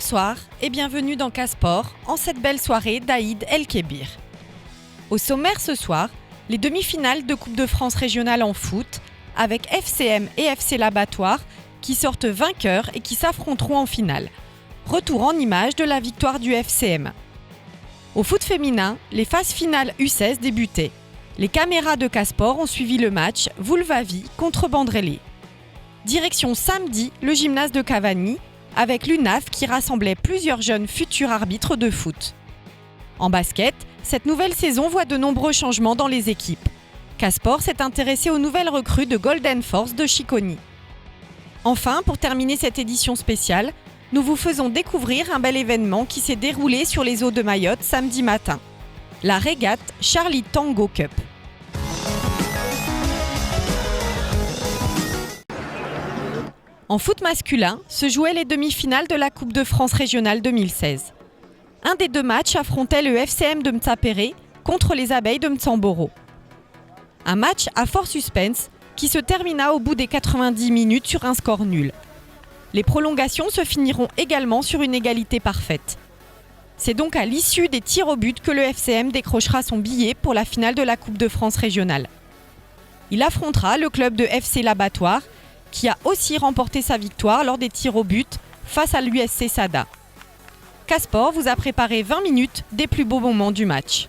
Bonsoir et bienvenue dans Casport en cette belle soirée d'Aïd El-Kébir. Au sommaire ce soir, les demi-finales de Coupe de France régionale en foot avec FCM et FC l'Abattoir qui sortent vainqueurs et qui s'affronteront en finale. Retour en images de la victoire du FCM. Au foot féminin, les phases finales U16 débutaient. Les caméras de Casport ont suivi le match Vulvavi contre Bandrélé. Direction samedi, le gymnase de Cavani, avec l'UNAF qui rassemblait plusieurs jeunes futurs arbitres de foot. En basket, cette nouvelle saison voit de nombreux changements dans les équipes. Casport s'est intéressé aux nouvelles recrues de Golden Force de Chiconi. Enfin, pour terminer cette édition spéciale, nous vous faisons découvrir un bel événement qui s'est déroulé sur les eaux de Mayotte samedi matin. La régate Charlie Tango Cup. En foot masculin, se jouaient les demi-finales de la Coupe de France régionale 2016. Un des deux matchs affrontait le FCM de Mtsapéré contre les Abeilles de Mtsamboro. Un match à fort suspense qui se termina au bout des 90 minutes sur un score nul. Les prolongations se finiront également sur une égalité parfaite. C'est donc à l'issue des tirs au but que le FCM décrochera son billet pour la finale de la Coupe de France régionale. Il affrontera le club de FC l'Abattoir, qui a aussi remporté sa victoire lors des tirs au but face à l'USC Sada. Casport vous a préparé 20 minutes des plus beaux moments du match.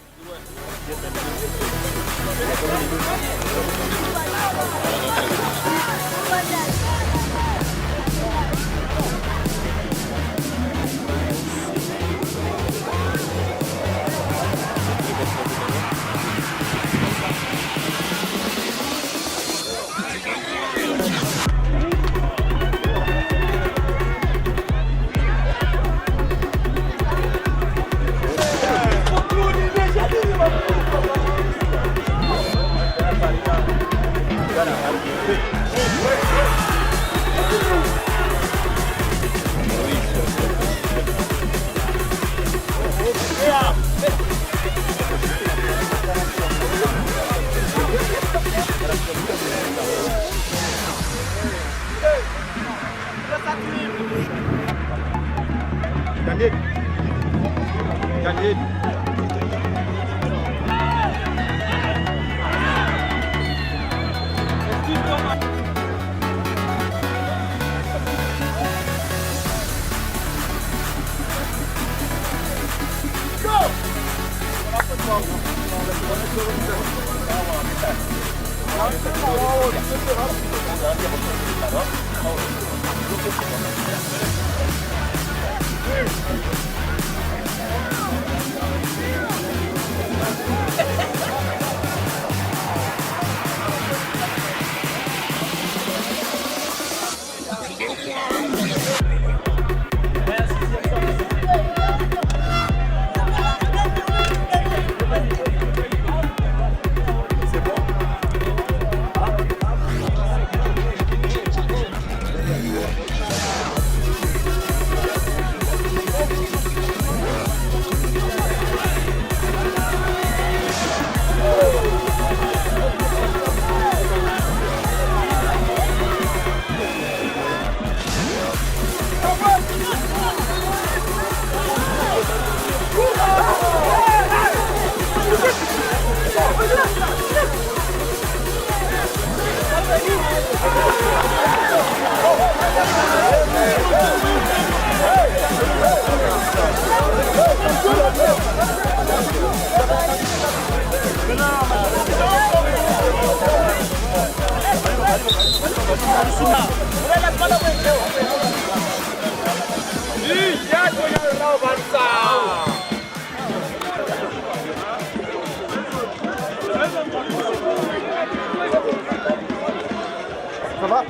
Ça va?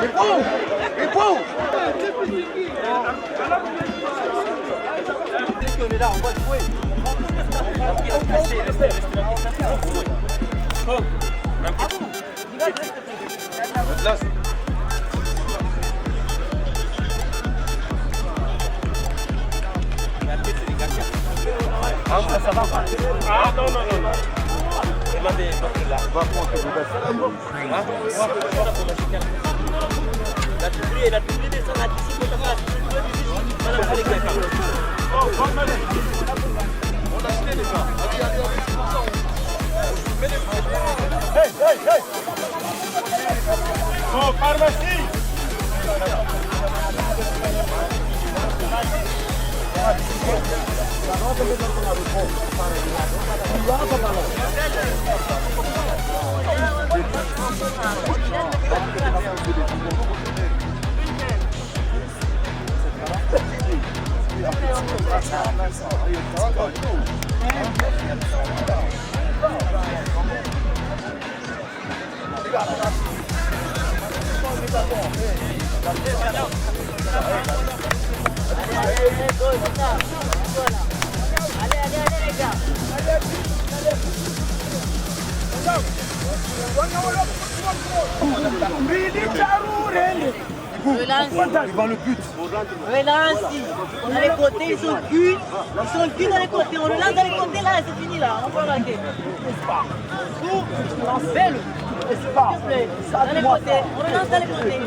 Il faut. Dès qu'on est là, on va jouer. Ah, ça va pas. Ah, non. Va prendre tes bouteilles. Bon, pharmacie. Devant le but. Relance, dans les côtés, ils sont cuits dans les côtés. On relance dans les côtés là, c'est fini là, on peut marquer. Fais-le. Dans les côtés, on relance dans les côtés.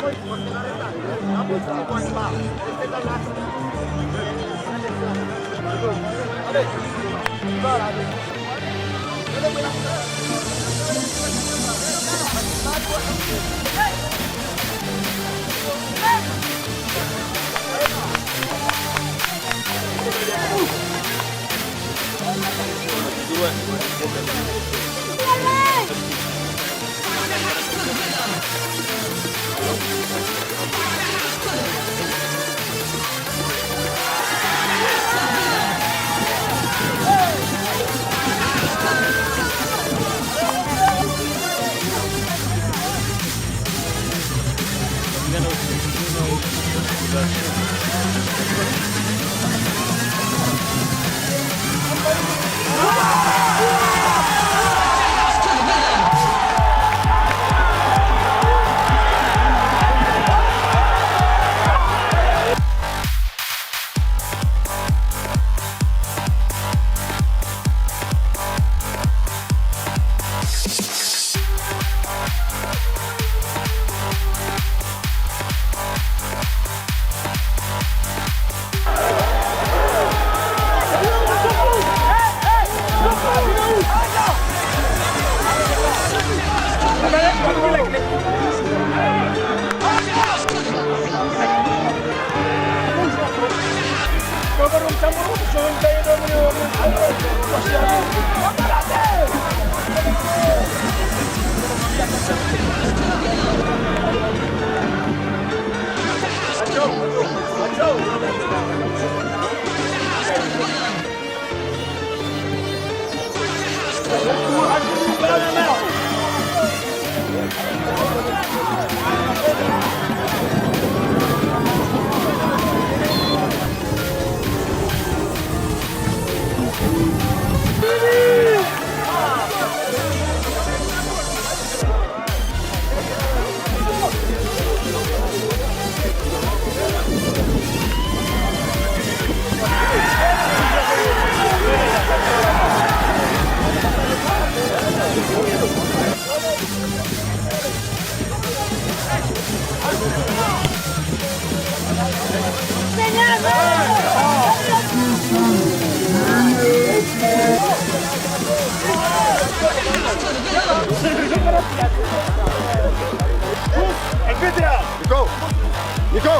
Nico!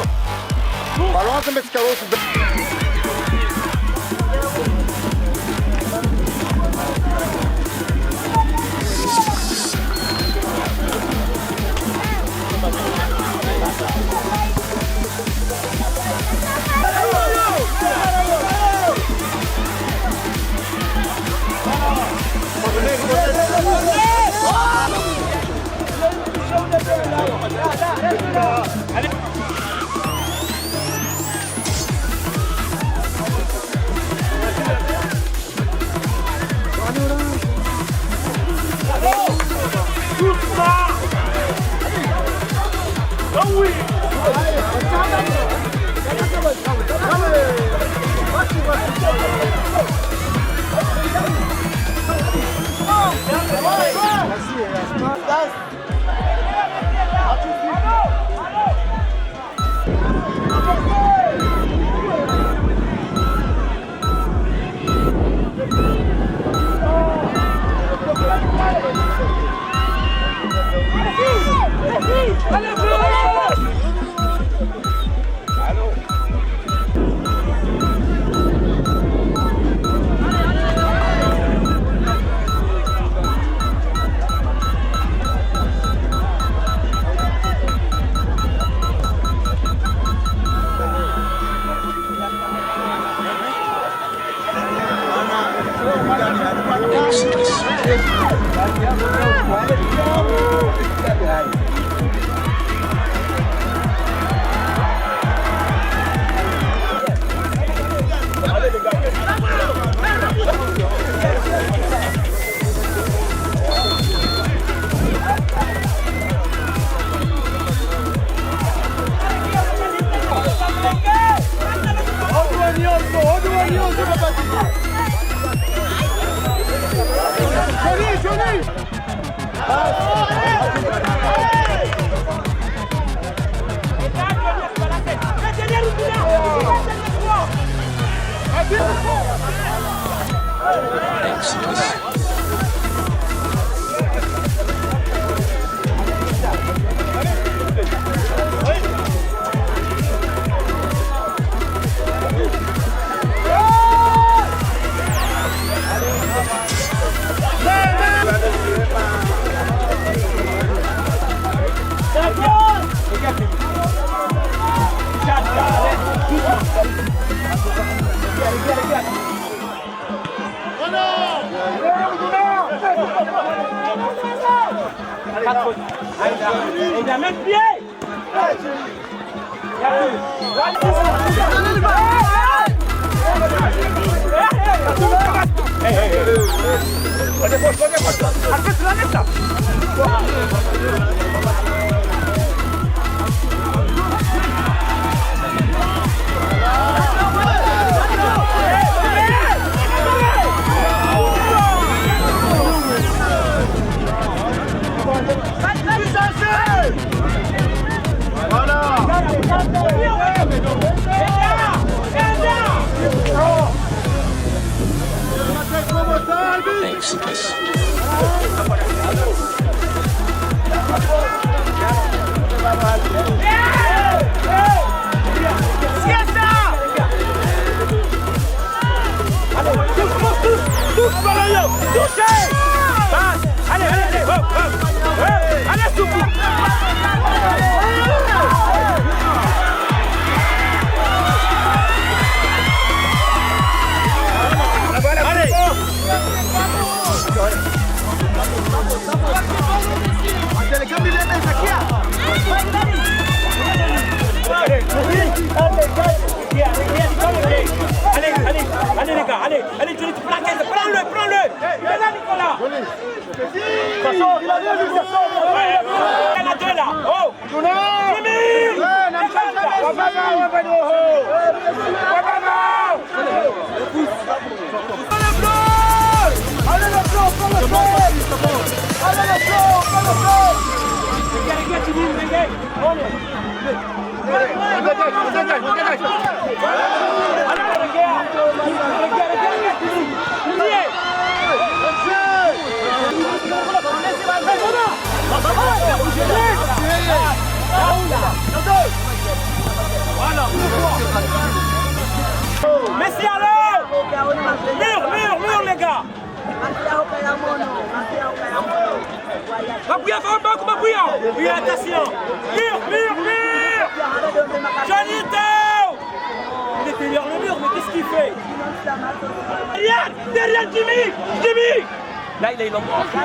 Ballon să mergi carosul. Messi alors! Mur les gars! Appuie à fond, appuie! Oui, attention! Mur! Janito! Il était derrière le mur, mais qu'est-ce qu'il fait? Derrière Jimmy! Là, il a une embarque.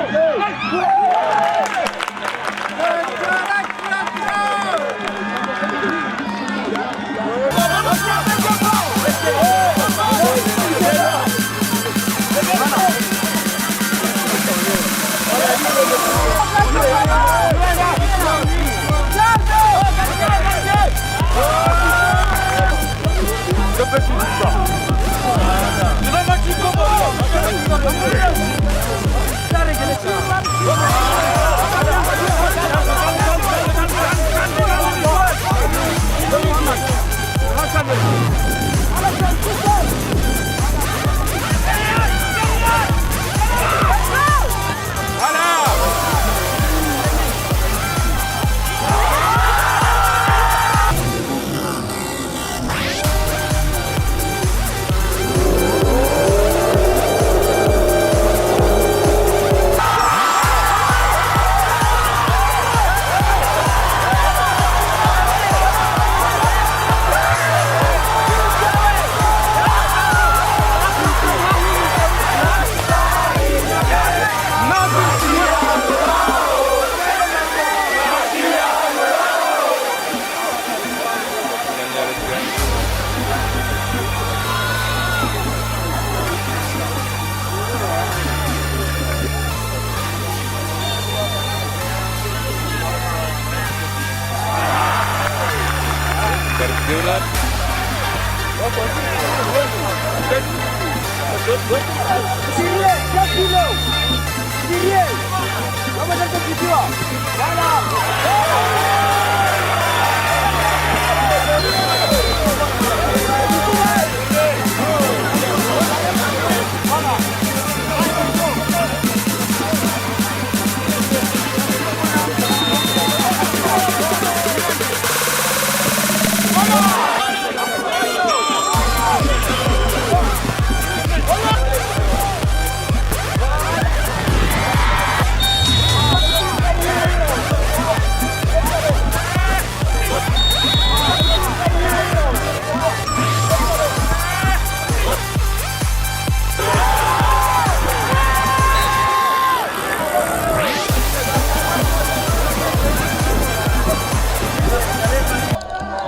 karıştırıyorlar.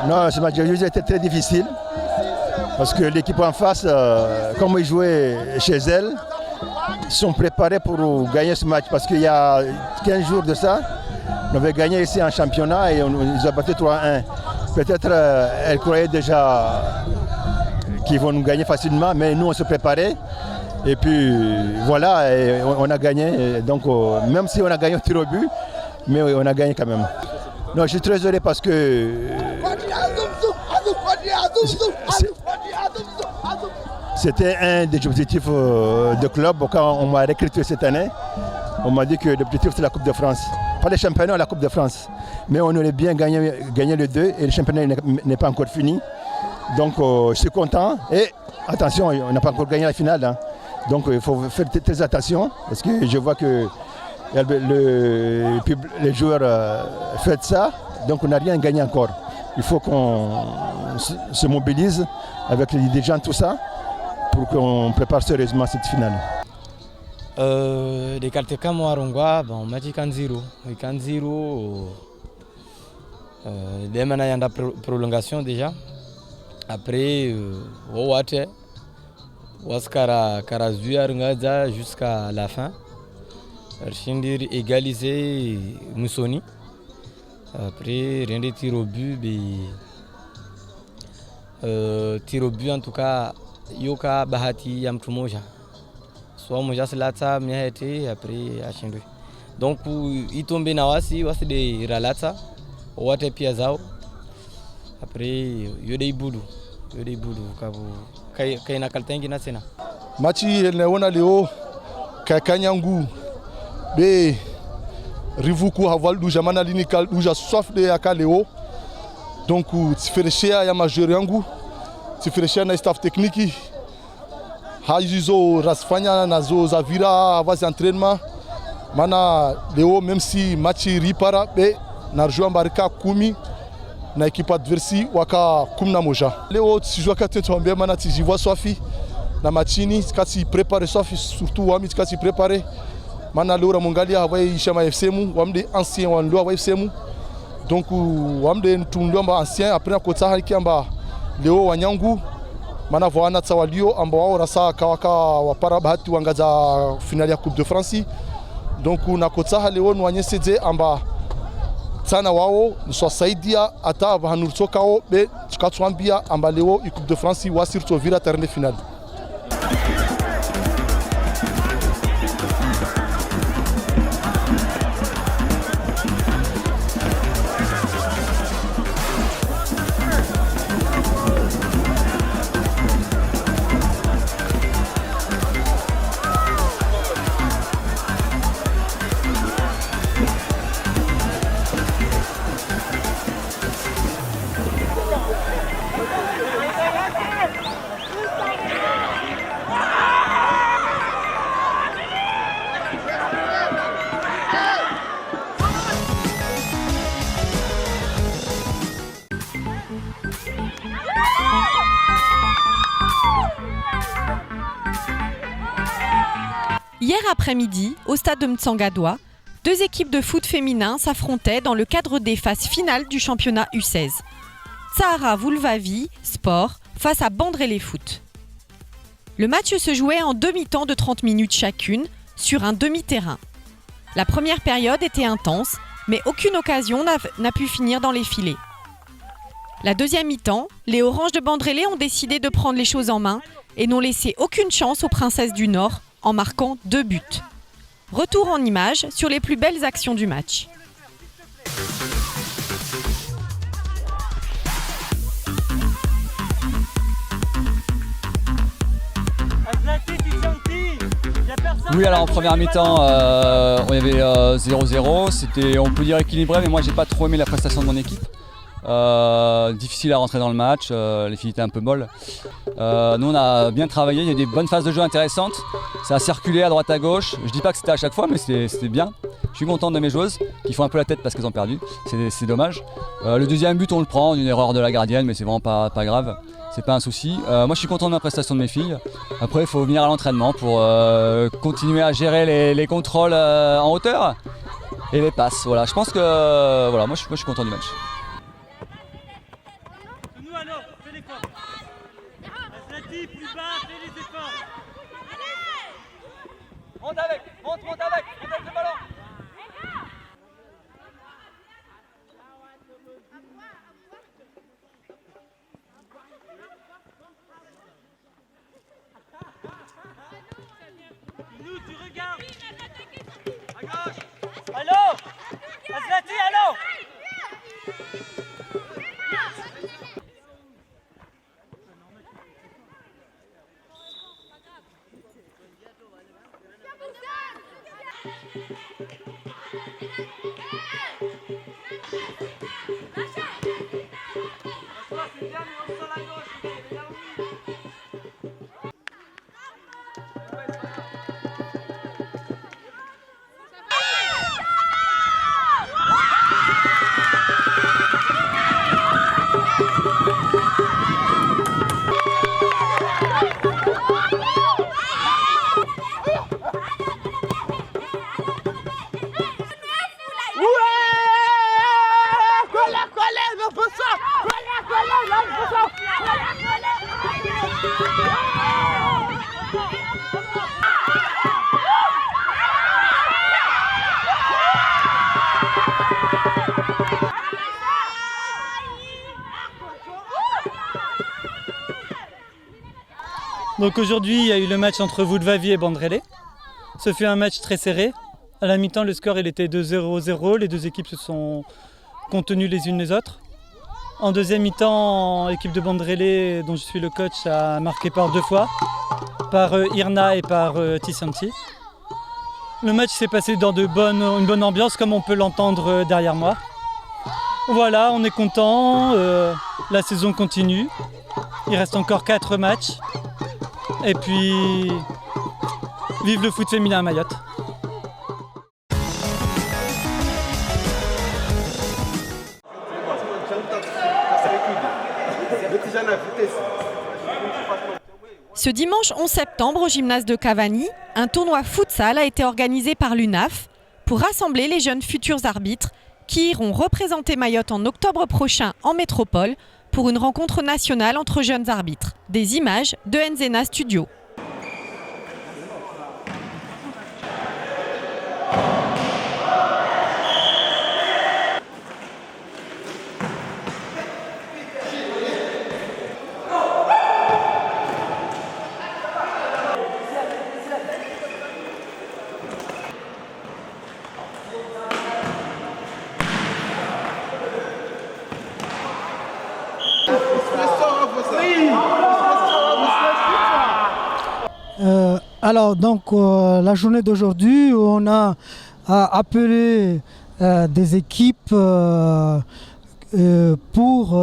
Non, ce match de jeu était très difficile parce que l'équipe en face, comme ils jouaient chez elle, sont préparés pour gagner ce match parce qu'il y a 15 jours de ça, on avait gagné ici en championnat et ils ont battu 3-1. Peut-être elles croyaient déjà qu'ils vont nous gagner facilement, mais nous on se préparait. Et puis voilà, et on a gagné. Donc même si on a gagné au tir au but, mais on a gagné quand même. Non, je suis très heureux parce que c'était un des objectifs de club. Quand on m'a recruté cette année, on m'a dit que l'objectif c'est la Coupe de France. Pas le championnat, la Coupe de France. Mais on aurait bien gagné les deux et le championnat n'est pas encore fini. Donc je suis content. Et attention, on n'a pas encore gagné la finale. Hein. Donc il faut faire très attention parce que je vois que les joueurs font ça. Donc on n'a rien gagné encore. Il faut qu'on se mobilise avec les dirigeants, tout ça, pour qu'on prépare sérieusement cette finale. Des cartes comme Warongwa, on m'a dit 0. 0. Il y a une prolongation déjà. Après, Owate, Waskara Karazuya Rungaza jusqu'à la fin. Archindir égalisé Moussoni. Après, rien de tir au but. Tir au but en tout cas, Yoka Bahati Yamtumoja. Soit Moja Selata, Miahete, après Achindu. Donc, il tombe Nawasi, Wasi de Ralata, Wate Piazao. Après, Yodei Boudou, Kaina Kaltengi Nasena. Machi Leona Leo, Kakanyangu, Be Rivuku Havaldu, Jamana Linikal, Uja soif de Akaleo. Donc, tu fais le chien à Majoriangu, tu fais le chien à staff technique. Hajizo Rasfanya, Nazo Zavira, avance entraînement. Mana Leo, même si Machi Ripara, Narjouan Barika Kumi. Na équipe adverse waka kumna moja leo tijua kati tuambia mana tijiwa swafi na machini kati prepare swafi surtout wami kati prepare mana leo ramongalia havai shama FCmu wamde ancien wanlo havai FCmu donc wamde tumlo amba ancien après kota haki amba leo wanyangu mana voana tsawalio amba wao rasa kawaka wapara bahati wangaza finali ya Coupe de France donc na kota leo nwanyeseze amba sana wao nswasaidia ata bahanurtokao be tukatwambia amba leo i Coupe de France wasirto vira terrain final. Hier après-midi, au stade de Mtsangadoua, deux équipes de foot féminin s'affrontaient dans le cadre des phases finales du championnat U16. Tsahara Vulvavi Sport face à Bandrélé Foot. Le match se jouait en demi-temps de 30 minutes chacune sur un demi-terrain. La première période était intense, mais aucune occasion n'a pu finir dans les filets. La deuxième mi-temps, les Oranges de Bandrélé ont décidé de prendre les choses en main et n'ont laissé aucune chance aux Princesses du Nord en marquant 2 buts. Retour en images sur les plus belles actions du match. Oui, alors en première mi-temps, on y avait 0-0. C'était, on peut dire, équilibré, mais moi j'ai pas trop aimé la prestation de mon équipe. Difficile à rentrer dans le match, les filles étaient un peu molles. Nous on a bien travaillé, il y a des bonnes phases de jeu intéressantes. Ça a circulé à droite à gauche. Je dis pas que c'était à chaque fois, mais c'était bien. Je suis content de mes joueuses qui font un peu la tête parce qu'elles ont perdu. C'est dommage. Le deuxième but on le prend, une erreur de la gardienne, mais c'est vraiment pas grave. C'est pas un souci. Moi je suis content de ma prestation de mes filles. Après il faut venir à l'entraînement pour continuer à gérer les contrôles en hauteur et les passes. Voilà, je pense que voilà, moi je suis content du match. Nous alors, fais l'effort. Aslati, plus bas, fais les efforts. Monte avec le ballon. Nous, tu regardes. À gauche. Allô Aslati, allô. Donc aujourd'hui, il y a eu le match entre Woudvavi et Bandrélé. Ce fut un match très serré. À la mi-temps, le score il était de 0-0. Les deux équipes se sont contenues les unes les autres. En deuxième mi-temps, l'équipe de Bandrélé, dont je suis le coach, a marqué par 2 fois, par Irna et par Tissanti. Le match s'est passé dans une bonne ambiance, comme on peut l'entendre derrière moi. Voilà, on est content. La saison continue. Il reste encore 4 matchs. Et puis, vive le foot féminin à Mayotte. Ce dimanche 11 septembre au gymnase de Cavani, un tournoi futsal a été organisé par l'UNAF pour rassembler les jeunes futurs arbitres qui iront représenter Mayotte en octobre prochain en métropole pour une rencontre nationale entre jeunes arbitres. Des images de Nzena Studio. Alors donc la journée d'aujourd'hui, on a appelé des équipes pour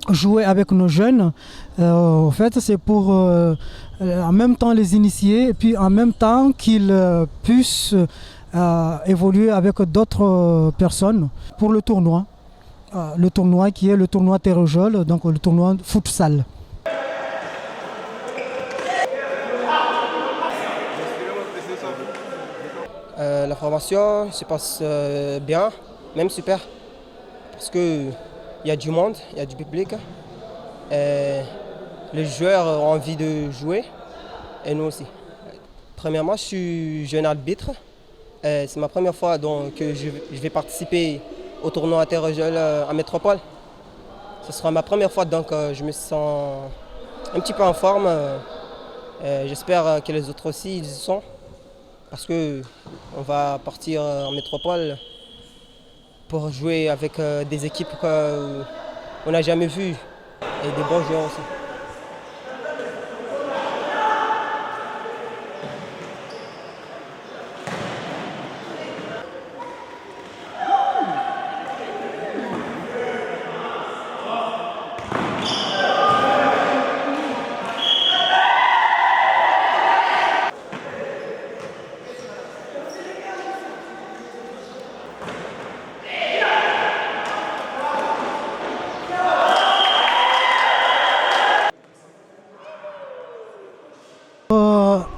jouer avec nos jeunes. En fait, c'est pour en même temps les initier et puis en même temps qu'ils puissent évoluer avec d'autres personnes pour le tournoi. Le tournoi qui est le tournoi Terrejol, donc le tournoi futsal. La formation se passe bien, même super, parce qu'il y a du monde, il y a du public, et les joueurs ont envie de jouer, et nous aussi. Premièrement, je suis jeune arbitre, c'est ma première fois que je vais participer au tournoi Terrejol en métropole. Ce sera ma première fois, donc je me sens un petit peu en forme. J'espère que les autres aussi ils y sont. Parce qu'on va partir en métropole pour jouer avec des équipes qu'on n'a jamais vues et des bons joueurs aussi.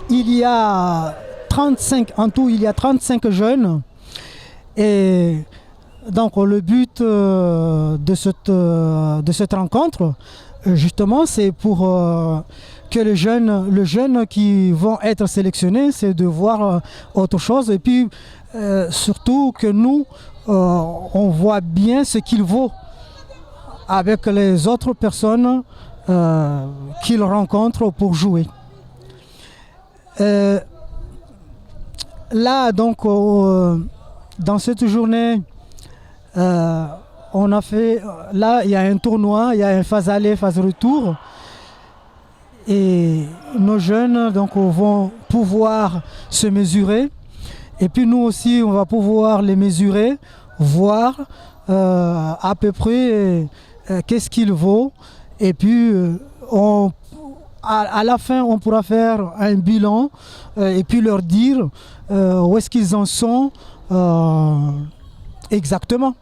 Il y a 35, en tout, il y a 35 jeunes. Et donc le but de cette rencontre, justement, c'est pour que les jeunes qui vont être sélectionnés, c'est de voir autre chose. Et puis surtout que nous, on voit bien ce qu'il vaut avec les autres personnes qu'ils rencontrent pour jouer. Là, donc, dans cette journée, on a fait, là, il y a un tournoi, il y a un phase aller, phase retour. Et nos jeunes donc, vont pouvoir se mesurer. Et puis nous aussi, on va pouvoir les mesurer, voir à peu près qu'est-ce qu'il vaut. Et puis, à la fin, on pourra faire un bilan et puis leur dire où est-ce qu'ils en sont exactement.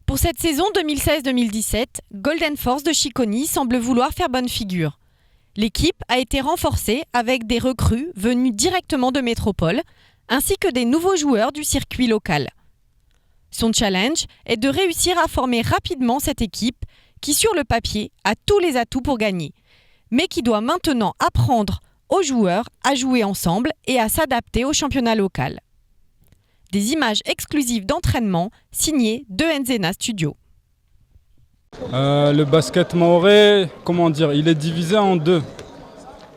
Pour cette saison 2016-2017, Golden Force de Chiconi semble vouloir faire bonne figure. L'équipe a été renforcée avec des recrues venues directement de métropole, ainsi que des nouveaux joueurs du circuit local. Son challenge est de réussir à former rapidement cette équipe qui, sur le papier, a tous les atouts pour gagner, mais qui doit maintenant apprendre aux joueurs à jouer ensemble et à s'adapter au championnat local. Des images exclusives d'entraînement signées de Enzena Studio. Le basket mahorais, comment dire, il est divisé en deux.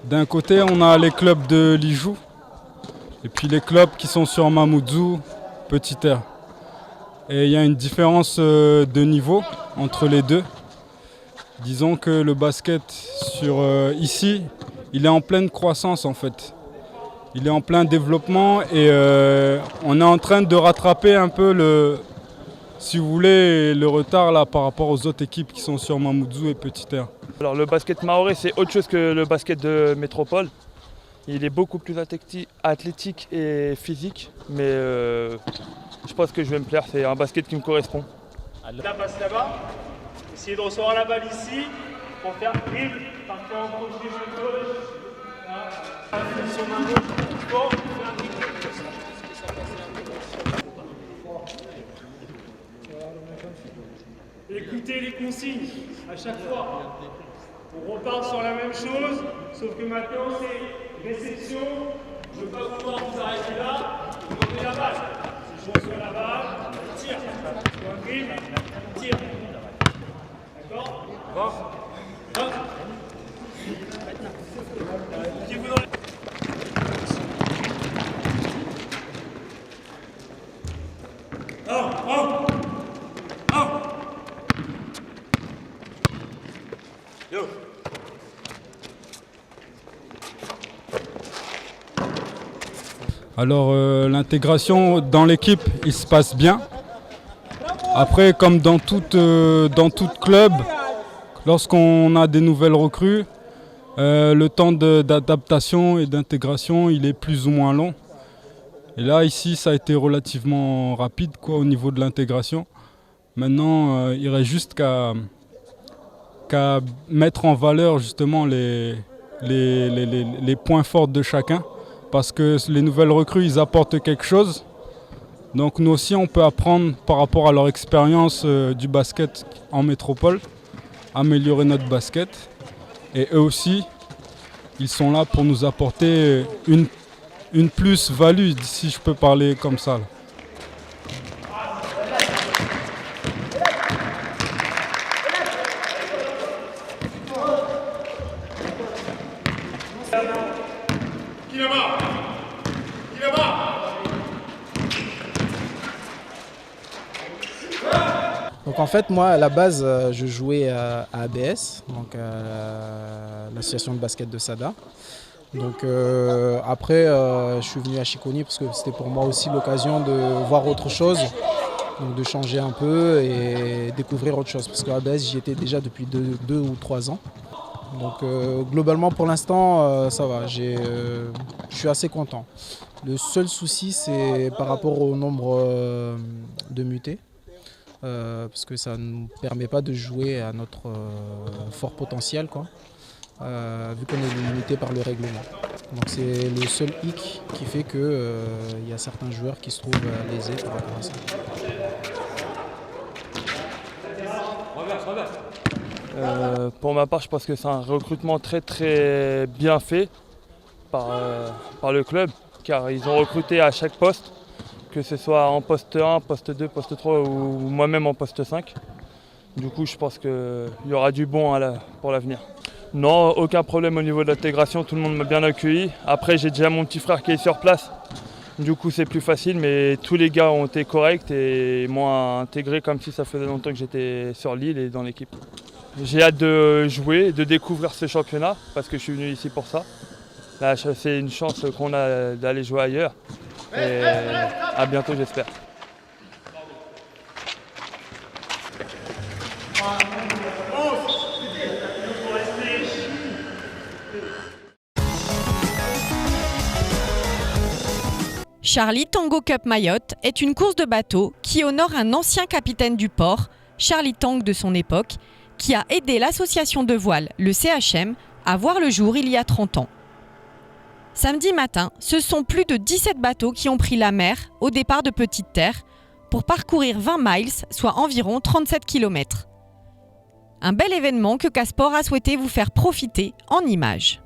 D'un côté, on a les clubs de Lijou et puis les clubs qui sont sur Mamoudzou, Petit Air. Et il y a une différence de niveau entre les deux. Disons que le basket ici, il est en pleine croissance en fait. Il est en plein développement et on est en train de rattraper un peu si vous voulez, le retard là par rapport aux autres équipes qui sont sur Mamoudzou et Petit Air. Alors le basket mahorais, c'est autre chose que le basket de métropole. Il est beaucoup plus athlétique et physique, mais je pense que je vais me plaire, c'est un basket qui me correspond. La passe là-bas, essayez de recevoir la balle ici pour faire dribble, partir en gauche, gauche. Sur main gauche, écoutez les consignes à chaque fois. On repart sur la même chose, sauf que maintenant c'est réception. Je ne veux pas pouvoir vous arrêter là, vous donnez la balle. Si je reçois la balle, tire. Sur un dribble, tire. D'accord ? 20. Alors l'intégration dans l'équipe, il se passe bien. Après, comme dans tout club, lorsqu'on a des nouvelles recrues, le temps d'adaptation et d'intégration, il est plus ou moins long. Et là, ici, ça a été relativement rapide au niveau de l'intégration. Maintenant, il reste juste qu'à mettre en valeur justement les points forts de chacun. Parce que les nouvelles recrues, ils apportent quelque chose. Donc nous aussi, on peut apprendre par rapport à leur expérience du basket en métropole, améliorer notre basket. Et eux aussi, ils sont là pour nous apporter une plus-value, si je peux parler comme ça. Donc en fait, moi à la base, je jouais à ABS, donc l'association de basket de Sada. Donc après, je suis venu à Chiconi parce que c'était pour moi aussi l'occasion de voir autre chose, donc de changer un peu et découvrir autre chose. Parce qu'à ABS, j'y étais déjà depuis 2 ou 3 ans. Donc globalement, pour l'instant, ça va. Je suis assez content. Le seul souci, c'est par rapport au nombre de mutés. Parce que ça ne nous permet pas de jouer à notre fort potentiel, vu qu'on est limité par le règlement. Donc c'est le seul hic qui fait qu'il y a certains joueurs qui se trouvent lésés par rapport à ça. Pour ma part, je pense que c'est un recrutement très très bien fait par le club, car ils ont recruté à chaque poste, que ce soit en poste 1, poste 2, poste 3 ou moi-même en poste 5. Du coup, je pense qu'il y aura du bon pour l'avenir. Non, aucun problème au niveau de l'intégration, tout le monde m'a bien accueilli. Après, j'ai déjà mon petit frère qui est sur place, du coup c'est plus facile, mais tous les gars ont été corrects et m'ont intégré comme si ça faisait longtemps que j'étais sur l'île et dans l'équipe. J'ai hâte de jouer, de découvrir ce championnat, parce que je suis venu ici pour ça. Là, c'est une chance qu'on a d'aller jouer ailleurs. Et à bientôt, j'espère. Charlie Tango Cup Mayotte est une course de bateau qui honore un ancien capitaine du port, Charlie Tang de son époque, qui a aidé l'association de voile, le CHM, à voir le jour il y a 30 ans. Samedi matin, ce sont plus de 17 bateaux qui ont pris la mer au départ de Petite Terre pour parcourir 20 miles, soit environ 37 km. Un bel événement que Casport a souhaité vous faire profiter en images.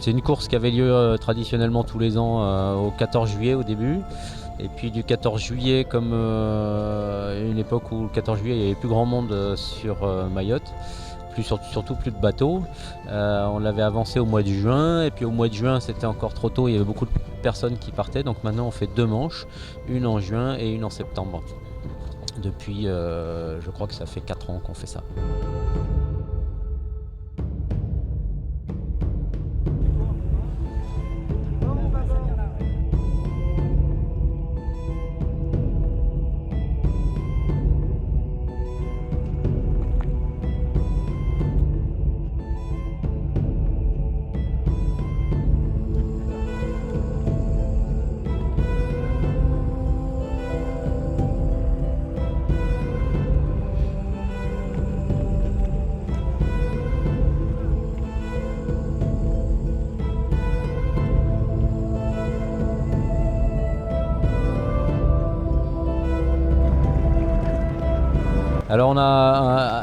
C'est une course qui avait lieu traditionnellement tous les ans au 14 juillet au début. Et puis du 14 juillet, comme une époque où le 14 juillet il y avait plus grand monde sur Mayotte, surtout plus de bateaux. On l'avait avancé au mois de juin, et puis au mois de juin c'était encore trop tôt, il y avait beaucoup de personnes qui partaient. Donc maintenant on fait 2 manches, une en juin et une en septembre. Depuis, je crois que ça fait 4 ans qu'on fait ça. Alors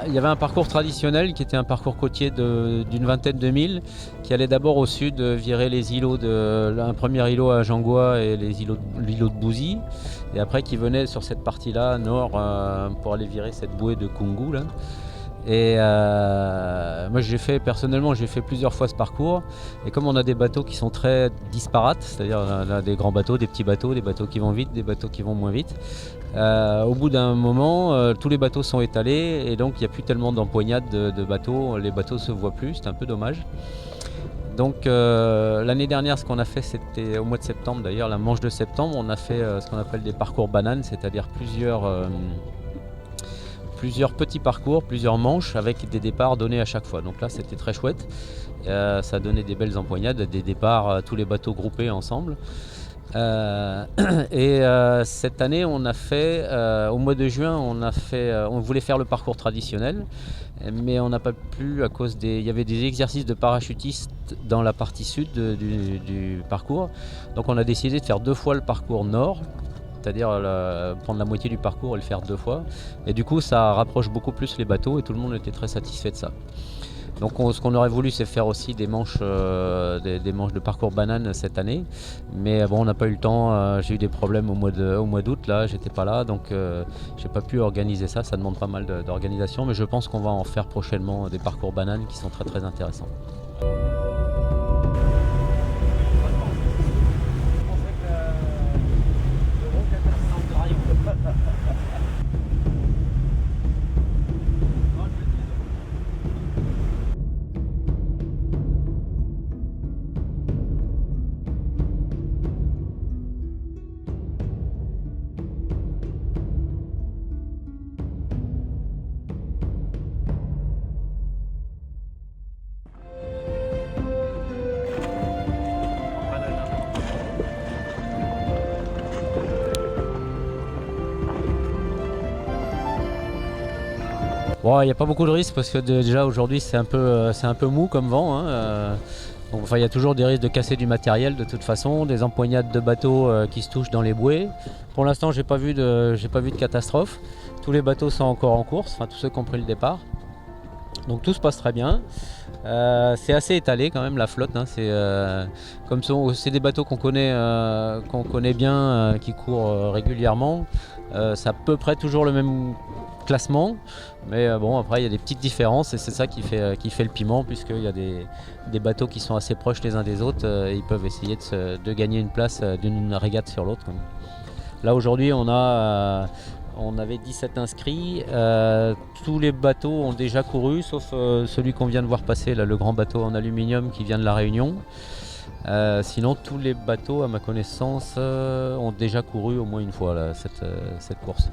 il y avait un parcours traditionnel qui était un parcours côtier d'une vingtaine de milles qui allait d'abord au sud virer les îlots un premier îlot à Jangois et l'îlot de Bouzy, et après qui venait sur cette partie-là nord pour aller virer cette bouée de Koungou là. Et moi personnellement j'ai fait plusieurs fois ce parcours, et comme on a des bateaux qui sont très disparates, c'est-à-dire on a des grands bateaux, des petits bateaux, des bateaux qui vont vite, des bateaux qui vont moins vite, au bout d'un moment tous les bateaux sont étalés et donc il n'y a plus tellement d'empoignades de bateaux, les bateaux ne se voient plus, c'est un peu dommage. Donc l'année dernière ce qu'on a fait, c'était au mois de septembre d'ailleurs, la manche de septembre, on a fait ce qu'on appelle des parcours bananes, c'est-à-dire plusieurs petits parcours, plusieurs manches avec des départs donnés à chaque fois. Donc là c'était très chouette, ça donnait des belles empoignades, des départs, tous les bateaux groupés ensemble. Cette année on a fait, au mois de juin on voulait faire le parcours traditionnel, mais on n'a pas pu à cause il y avait des exercices de parachutistes dans la partie sud du parcours, donc on a décidé de faire 2 fois le parcours nord, c'est-à-dire prendre la moitié du parcours et le faire 2 fois. Et du coup, ça rapproche beaucoup plus les bateaux et tout le monde était très satisfait de ça. Donc ce qu'on aurait voulu, c'est faire aussi des manches de parcours banane cette année. Mais bon, on n'a pas eu le temps. J'ai eu des problèmes au mois d'août, là, j'étais pas là. Donc j'ai pas pu organiser ça. Ça demande pas mal d'organisation. Mais je pense qu'on va en faire prochainement des parcours bananes qui sont très très intéressants. Bon, il n'y a pas beaucoup de risques parce que déjà aujourd'hui c'est un peu mou comme vent, hein. Donc, il y a toujours des risques de casser du matériel de toute façon, des empoignades de bateaux qui se touchent dans les bouées. Pour l'instant j'ai pas vu de catastrophe. Tous les bateaux sont encore en course, enfin tous ceux qui ont pris le départ. Donc tout se passe très bien. C'est assez étalé quand même la flotte, hein. C'est des bateaux qu'on connaît bien, qui courent régulièrement. C'est à peu près toujours le même classement, mais bon, après il y a des petites différences et c'est ça qui fait le piment, puisqu'il y a des bateaux qui sont assez proches les uns des autres et ils peuvent essayer de gagner une place d'une régate sur l'autre. Là aujourd'hui on avait 17 inscrits, tous les bateaux ont déjà couru sauf celui qu'on vient de voir passer là, le grand bateau en aluminium qui vient de la Réunion. Sinon tous les bateaux à ma connaissance ont déjà couru au moins une fois là, cette course.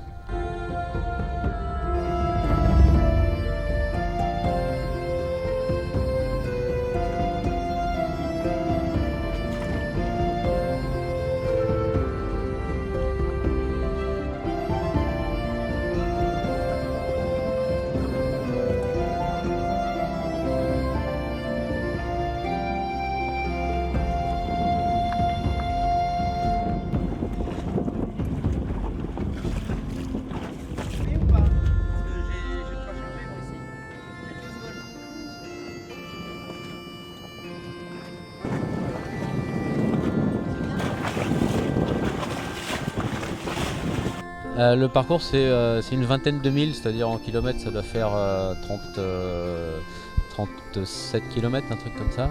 Le parcours c'est une vingtaine de milles, c'est-à-dire en kilomètres ça doit faire 37 km, un truc comme ça.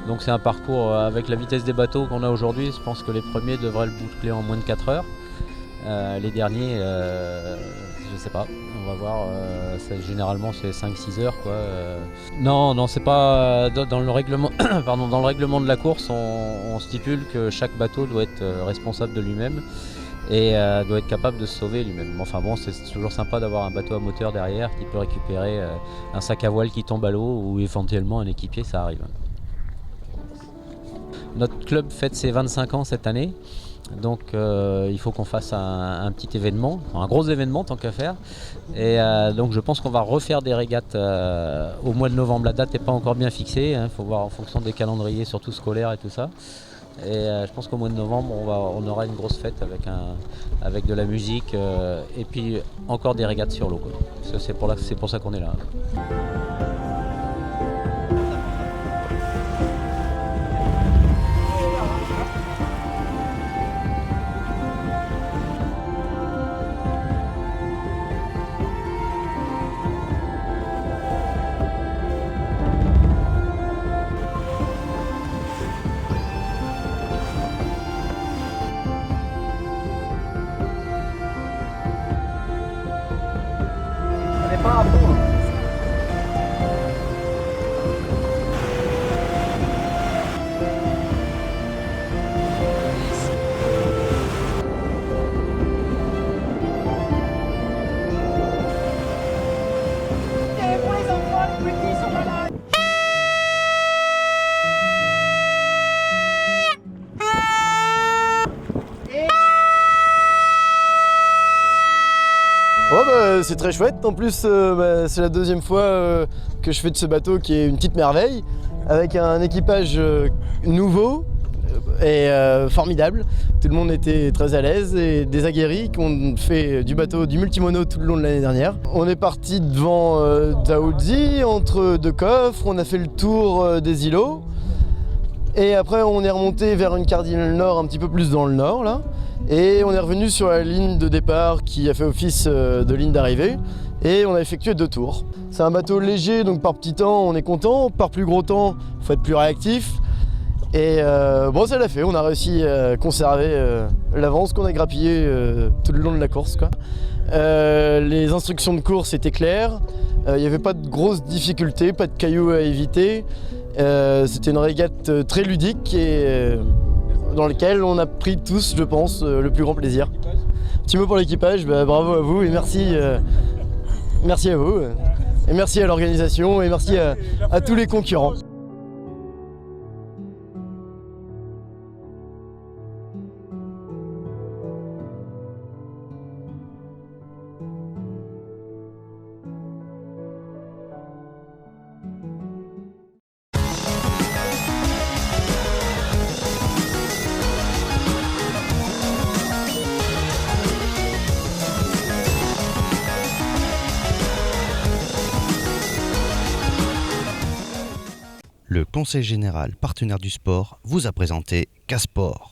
Donc c'est un parcours avec la vitesse des bateaux qu'on a aujourd'hui, je pense que les premiers devraient le boucler en moins de 4 heures. Les derniers, je sais pas, on va voir. Généralement c'est 5-6 heures quoi. Non, c'est pas dans le règlement. Pardon, dans le règlement de la course, on stipule que chaque bateau doit être responsable de lui-même et doit être capable de se sauver lui-même. Enfin bon, c'est toujours sympa d'avoir un bateau à moteur derrière qui peut récupérer un sac à voile qui tombe à l'eau ou éventuellement un équipier, ça arrive. Notre club fête ses 25 ans cette année. Donc il faut qu'on fasse un petit événement, un gros événement tant qu'à faire. Et donc je pense qu'on va refaire des régates au mois de novembre. La date n'est pas encore bien fixée, il faut voir en fonction des calendriers, surtout scolaires et tout ça. Et je pense qu'au mois de novembre on aura une grosse fête avec de la musique et puis encore des régates sur l'eau, quoi. C'est pour ça qu'on est là. C'est très chouette, en plus c'est la deuxième fois que je fais de ce bateau qui est une petite merveille, avec un équipage nouveau et formidable. Tout le monde était très à l'aise et des aguerris qui ont fait du bateau, du multimono tout le long de l'année dernière. On est parti devant Dzaoudzi, entre deux coffres, on a fait le tour des îlots et après on est remonté vers une cardinale nord, un petit peu plus dans le nord là. Et on est revenu sur la ligne de départ qui a fait office de ligne d'arrivée et on a effectué 2 tours. C'est un bateau léger, donc par petit temps on est content, par plus gros temps il faut être plus réactif. Et bon, ça l'a fait, on a réussi à conserver l'avance qu'on a grappillée tout le long de la course, quoi. Les instructions de course étaient claires, il n'y avait pas de grosses difficultés, pas de cailloux à éviter. C'était une régate très ludique et dans lequel on a pris tous, je pense, le plus grand plaisir. Petit mot pour l'équipage, bravo à vous et merci à vous. Et merci à l'organisation et merci à tous les concurrents. Le Conseil général partenaire du sport vous a présenté Casport.